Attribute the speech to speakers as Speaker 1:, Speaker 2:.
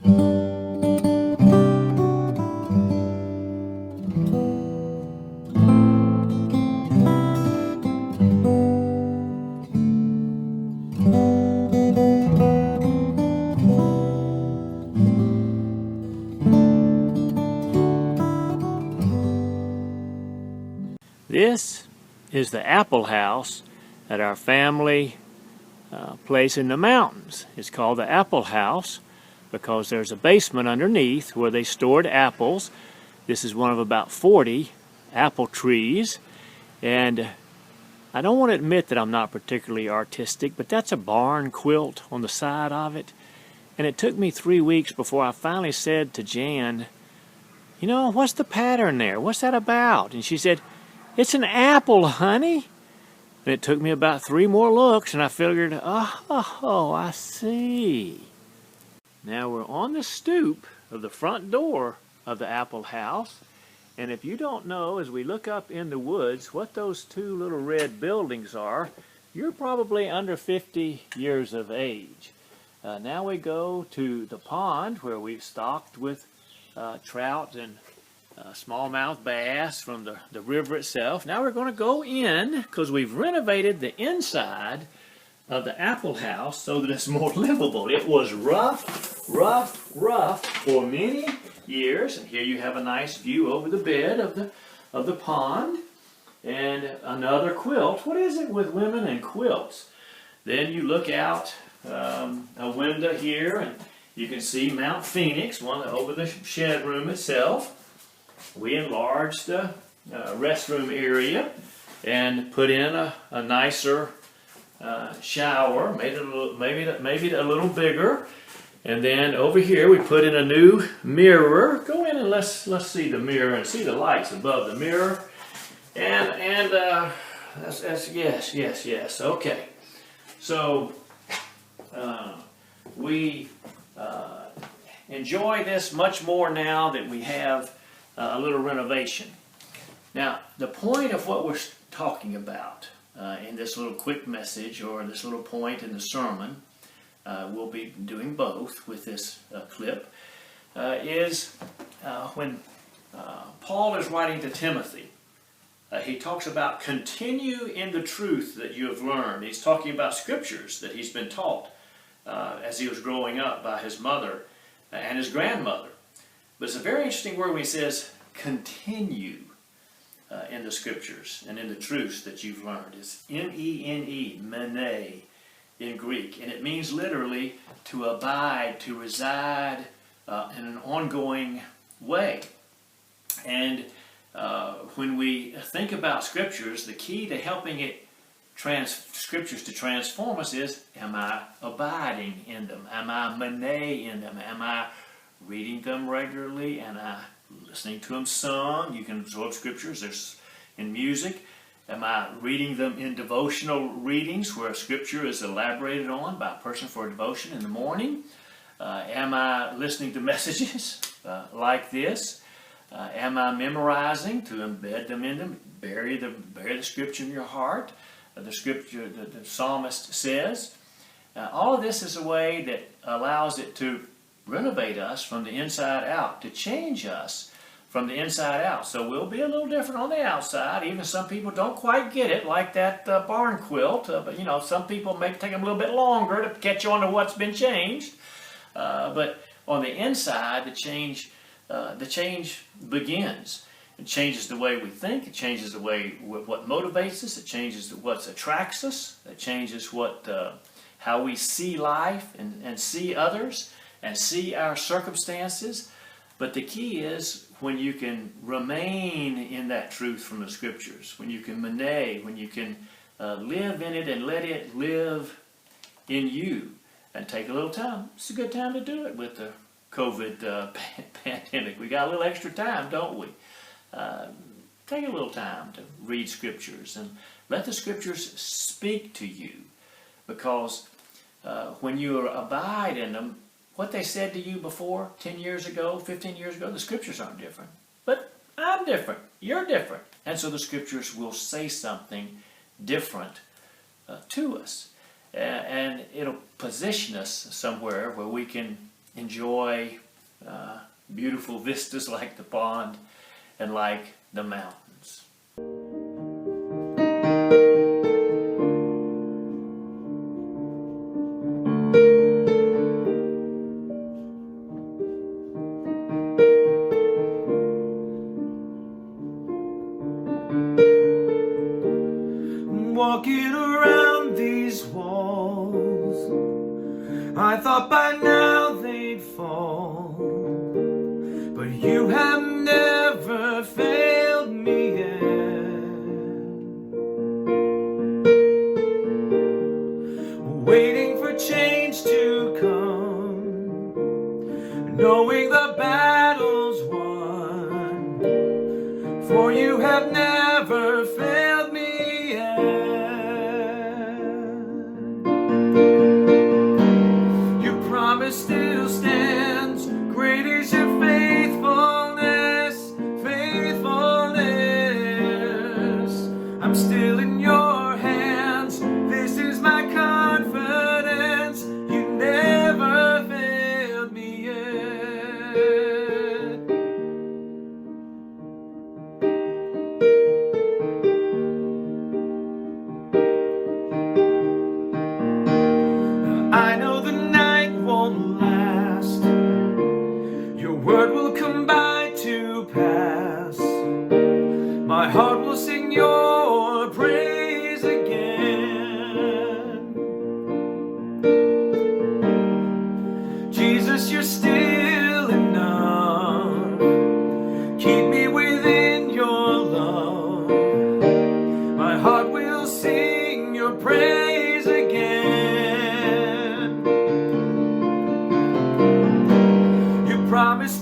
Speaker 1: This is the apple house at our family place in the mountains. It's called the apple house because there's a basement underneath where they stored apples. This is one of about 40 apple trees, and I don't want to admit that I'm not particularly artistic, but that's a barn quilt on the side of it. And it took me 3 weeks before I finally said to Jan, you know, what's the pattern there? What's that about? And she said, it's an apple, honey. And it took me about 3 more looks, and I figured, oh, I see. Now we're on the stoop of the front door of the apple house. And if you don't know, as we look up in the woods, what those 2 little red buildings are, you're probably under 50 years of age. Now we go to the pond where we've stocked with trout and smallmouth bass from the river itself. Now we're going to go in because we've renovated the inside of the apple house so that it's more livable. It was rough for many years. And here you have a nice view over the bed of the pond and another quilt. What is it with women and quilts? Then you look out a window here and you can see Mount Phoenix, one over the shed room itself. We enlarged the restroom area and put in a nicer shower, made it a little bigger. And then over here we put in a new mirror. Go in and let's see the mirror and see the lights above the mirror. And that's yes. Okay. So we enjoy this much more now that we have a little renovation. Now, the point of what we're talking about in this little quick message or this little point in the sermon, we'll be doing both with this clip, is when Paul is writing to Timothy. He talks about continue in the truth that you have learned. He's talking about scriptures that he's been taught as he was growing up by his mother and his grandmother. But it's a very interesting word when he says continue in the scriptures and in the truths that you've learned. It's M-E-N-E, mene in Greek. And it means literally to abide, to reside in an ongoing way. And when we think about scriptures, the key to helping scriptures to transform us is, am I abiding in them? Am I mene in them? Am I reading them regularly? Am I listening to them sung? You can absorb scriptures. There's in music. Am I reading them in devotional readings where scripture is elaborated on by a person for a devotion in the morning? Am I listening to messages like this? Am I memorizing to embed them in them? Bury the scripture in your heart. The scripture, the psalmist says. All of this is a way that allows it to renovate us from the inside out, to change us from the inside out. So we'll be a little different on the outside. Even some people don't quite get it, like that barn quilt. But you know, some people may take them a little bit longer to catch on to what's been changed. But on the inside, the change begins. It changes the way we think. It changes the way what motivates us. It changes what attracts us. It changes how we see life and see others and see our circumstances. But the key is when you can remain in that truth from the scriptures, when you can when you can live in it and let it live in you, and take a little time. It's a good time to do it with the COVID pandemic. We got a little extra time, don't we? Take a little time to read scriptures and let the scriptures speak to you, because when you abide in them, what they said to you before, 10 years ago, 15 years ago, the scriptures aren't different. But I'm different. You're different. And so the scriptures will say something different to us. And it'll position us somewhere where we can enjoy beautiful vistas like the pond and like the mountains.
Speaker 2: Walking around these walls, I thought by now they'd fall, but you have never failed me yet. Waiting for change to come, knowing the battle's won, for you have never failed me yet. Your promise still stands, great is your faithfulness, faithfulness. I'm still in your hands, this is my confidence, you never failed me yet. I know the night won't last, your word will come by to pass. My heart will sing your praise again. Jesus, you're still enough, keep me within your love. My heart will sing your praise again. Your promise